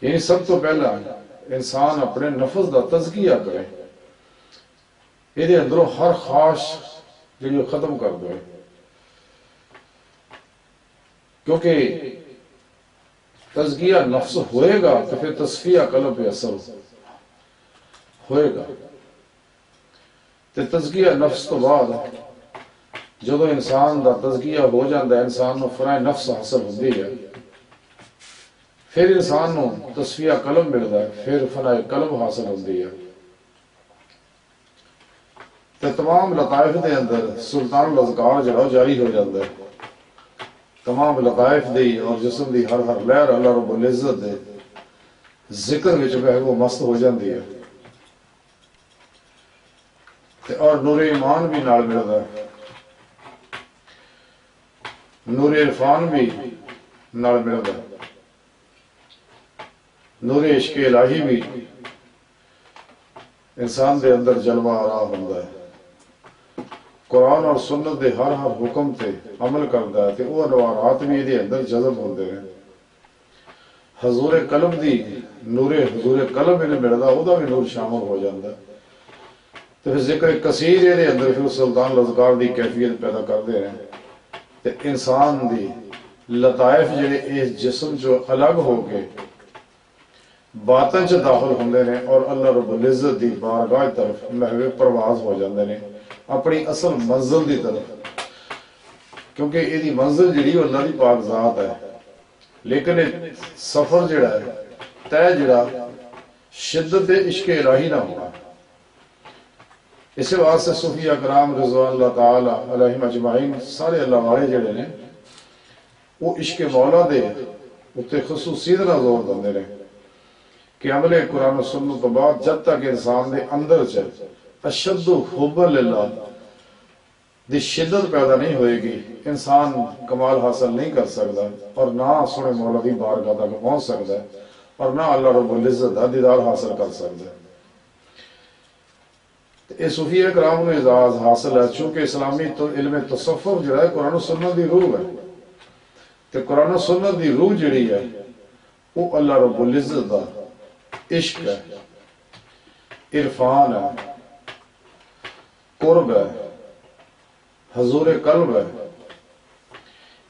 یعنی سب تو پہلا انسان اپنے نفس دا تزکیہ کرے، یہ اندروں ہر خواہش جو ختم کر دے، کیونکہ تزکیہ نفس ہوئے گا تو پھر تصفیہ قلب پہ اثر ہوئے گا۔ تو تزکیہ نفس تو بعد جدو انسان دا تزکیہ ہو جاتا ہے، انسان نو فنائے نفس حاصل ہوتی ہے، پھر انسان نو تصفیہ قلب ملتا ہے، پھر فنائے قلب حاصل ہوتی ہے۔ تو تمام لطائف دے اندر سلطان الاذکار جڑا جاری ہو جاتا ہے، تمام لطائف دی اور جسم دی ہر لہر اللہ رب العزت دے ذکر وچ وہ مست ہو جاتی ہے، اور نور ایمان بھی نال ملتا ہے، نور عرفان بھی نال ملتا ہے، نور عشق الہی بھی انسان دے اندر جلوہ آرا ہوتا ہے، قرآن اور سنت دے ہر حکم تے عمل کرتا ہے، وہ انوارات بھی یہ اندر جذب ہوتے ہیں۔ حضور قلب دی نور حضور قلب انہیں ملتا، وہ بھی نور شامل ہو جاتا ہے، تو پھر ذکر کثیر یہ اندر پھر سلطان الاذکار دی کیفیت پیدا کرتے ہیں، تو انسان دی لطائف جڑے اس جسم جو الگ ہو کے باطن چ داخل ہوندے نے اور اللہ رب العزت دی بارگاہ طرف محو پرواز ہو جاندے نے اپنی اصل منزل دی طرف، کیونکہ یہ منزل جڑی اللہ دی پاک ذات ہے، لیکن سفر جڑا ہے طے جڑا شدت عشق الہی نہ ہوگا۔ اسی واسطے صوفیہ کرام رضوان اللہ تعالی علیہم اجمعین سارے اللہ والے جڑے نے وہ عشق مولا دے اتنے خصوصیت نہ زور دیندے نے کہ عمل قرآن و سنت تو بعد جب تک انسان دے اندر اشد حب للہ دی شدت پیدا نہیں ہوئے گی، انسان کمال حاصل نہیں کر سکتا، اور نہ سنے مولا دی بارگاہ تک پہنچ سکتا ہے، اور نہ اللہ رب العزت دا دیدار حاصل کر سکتا ہے۔ یہ صوفیہ کرام کو اعزاز حاصل ہے، چونکہ اسلامی تو علم تصوف جو ہے قرآن و سنت دی روح ہے، تو قرآن و سنت دی روح جڑی ہے وہ اللہ رب العزت دا عشق ہے، عرفان ہے، قرب ہے، حضور قلب ہے۔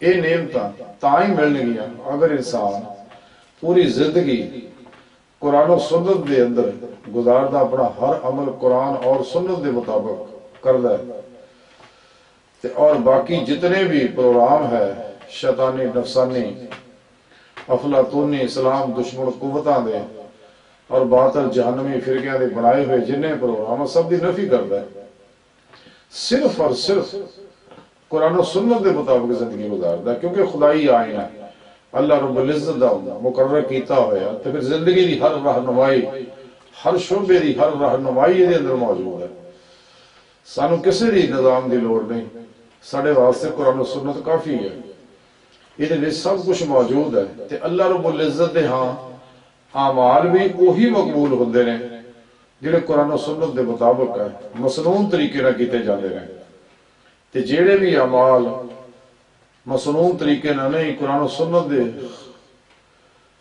یہ نعمتاں تاں ہی ملنے گیا اگر انسان پوری زندگی قرآن و سنت دے اندر گزاردا، اپنا ہر عمل قرآن اور سنت دے مطابق کردا ہے، اور باقی جتنے بھی پروگرام ہے شیطانی نفسانی افلاطونی اسلام دشمن قوتاں دے اور باطل جہنمی فرقیاں دے بنائے ہوئے جنہیں پروگرام سب دی نفی کردا ہے، صرف اور صرف قرآن و سنت دے مطابق زندگی گزاردا ہے، کیونکہ خدائی آئین ہے، اللہ رب العزت دا مقرر کیتا ہویا، تو پھر زندگی دی ہر رہنمائی، ہر شعبے دی ہر رہنمائی یہ اندر موجود ہے۔ سانو کسی دی نظام دی لوڑ نہیں، ساڑھے واسطے قرآن و سنت کافی ہے، یہ سب کچھ موجود ہے، تے اللہ رب العزت دے ہاں اعمال بھی وہی مقبول ہوندے نے جڑے قرآن و سنت دے مطابق ہے، مسنون طریقے نہ کیتے جاندے ہیں، تے جڑے بھی اعمال مسنون طریقے نہ نہیں قرآن و سنت دے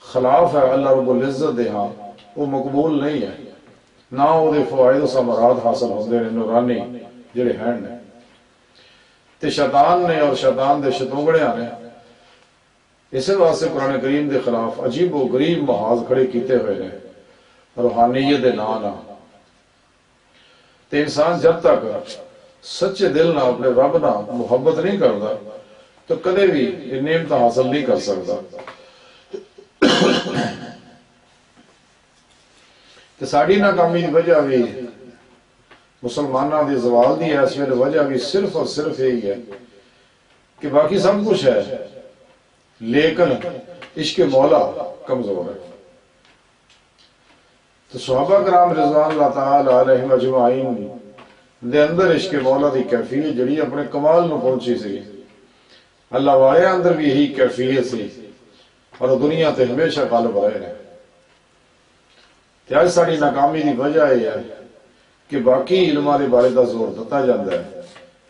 خلاف ہے، اللہ رب العزت دے ہاں وہ مقبول نہیں ہے، نہ وہ دے فوائد و ثمرات حاصل ہوندے نے نورانی جڑے ہیں نے۔ تے شیطان نے اور شیطان دے شتونگڑیاں نے اسی واسطے قرآن کریم دے خلاف عجیب و غریب محاذ کھڑے کیتے ہوئے نے روحانیت دے نام نہ، تے انسان جب تک سچے دل نہ اپنے رب نہ محبت نہیں کرتا تو کدے بھی یہ نعمت حاصل نہیں کر سکتا۔ تو ساری ناکامی کی وجہ بھی مسلمانوں کی زوال دی اس ویلے وجہ بھی صرف اور صرف یہی ہے کہ باقی سب کچھ ہے لیکن عشق مولا کمزور ہے۔ تو صحابہ کرام رضوان اللہ تعالی علیہم اجمعین دے اندر عشق مولا دی کیفیت جڑی اپنے کمال نو پہنچی سی، اللہ والے اندر بھی یہی کیفیت سی، اور دنیا تے ہمیشہ غالب رہے ہیں۔ آج ساری ناکامی دی وجہ یہ ہے کہ باقی علماء دے بارے دا زور دتا جاتا ہے،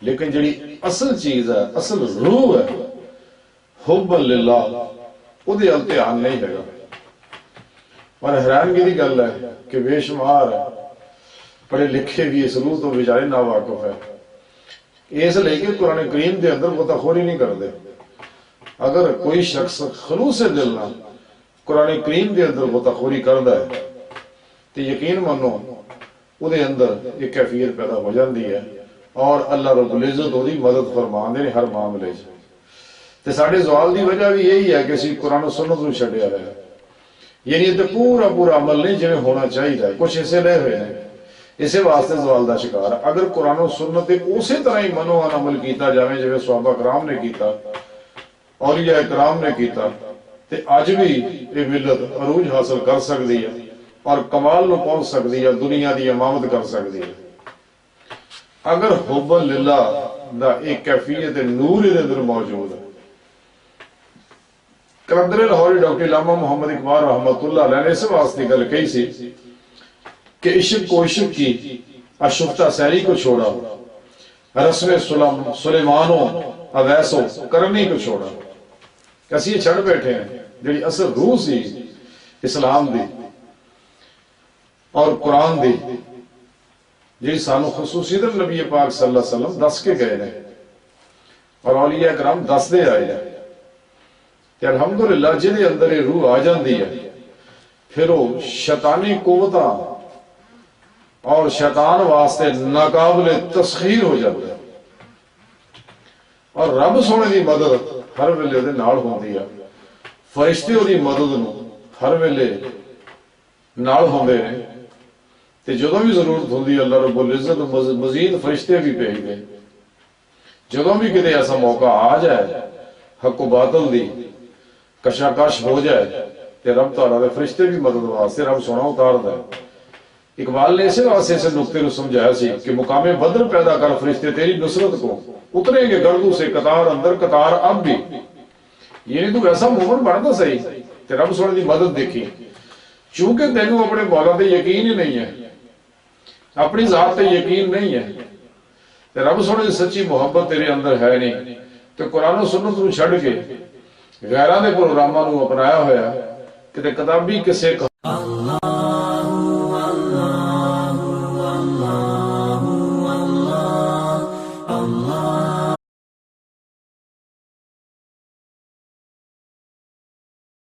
لیکن جڑی اصل چیز ہے، اصل روح ہے حب للہ، وہ دے امتحان نہیں ہے گا۔ اور حیرانگی کی گل ہے کہ بے شمار پڑھے لکھے بھی اس روح تو بیچارے نا واقف ہے، اس لیے کہ قرآن کریم دے اندر غوطہ نہیں کرتے۔ اگر کوئی شخص خلوص دل نہ قرآن کریم دے اندر غوطہ کرتا ہے تو یقین منو وہ اندر ایک کیفیت پیدا ہو جاتی ہے، اور اللہ رب العزت وہ مدد فرماندے نے ہر معاملے تے ساڈے زوال دی وجہ بھی یہی ہے کہ اسی قرآن و سنت نو چھڈیا ہے، یعنی یہ پورا عمل نہیں جویں ہونا چاہیے، کچھ ایسے رہ ہوئے ہیں اسی واسطے زوال دا شکار۔ اگر قرآن و سنت اسی طرح ہی منوان عمل کیتا جائے جویں صحابہ کرام نے کیتا، اولیاء کرام نے کیتا، تے اج بھی یہ ملت عروج حاصل کر سکتی ہے اور کمال نو پہنچ سکتی ہے، دنیا دی امامت کر سکتی ہے۔ اگر حب للہ دا ایک کیفیت نور دے اندر موجود ہے۔ کلندر لاہوری ڈاکٹر علامہ محمد اقبال رحمۃ اللہ علیہ نے اس واسطے گل کہی سی کہ عشق کو عشق کی اشفتہ سیری کو چھوڑا، رسم سلیمانوں اویسوں کرنی کو چھوڑا۔ کسی یہ چھڑ بیٹھے ہیں جڑی اصل روح سی اسلام دی اور قرآن دی، جی سانو خصوصیت نبی پاک صلی اللہ علیہ وسلم دس کے گئے ہیں اور اولیاء کرام دس دے آئے ہیں کہ الحمدللہ جنہیں اندر یہ روح آ جاندی ہے پھر وہ شیطانی قوتاں اور شیطان واسطے ناقابل تسخیر ہو جاتا ہے، اور رب سونے دی مدد ہر ویلے دے نال ہوندی ہے، فرشتے دی مدد نو ہر ویلے نال ہوندے ہیں، تے جدوں بھی ضرورت ہوندی ہے اللہ رب العزت مزید فرشتے بھی بھیج دے۔ جدوں بھی کتے ایسا موقع آ جائے حق و باطل دی کشاکش ہو جائے تے رب تعالیٰ دے فرشتے بھی مدد واسطے رب سونا اتار دے۔ اقبال نے اسے واسطے سے نقطے کو سمجھایا سی کہ مقام بدر پیدا کر فرشتے تیری نصرت کو، اتریں گے گردوں سے قطار اندر قطار اب بھی، یعنی تو ایسا مومن بڑھتا صحیح تے رب سونے دی مدد دیکھی، چونکہ تینوں اپنے مولا تے یقین ہی نہیں ہے، اپنی ذات تے یقین نہیں ہے، تے رب سونے دی سچی محبت تیرے اندر ہے نہیں، تو قرآن و سنت نو چھڑ کے غیران دے پروگراماں نو اپنایا ہویا کہ کتابی کسے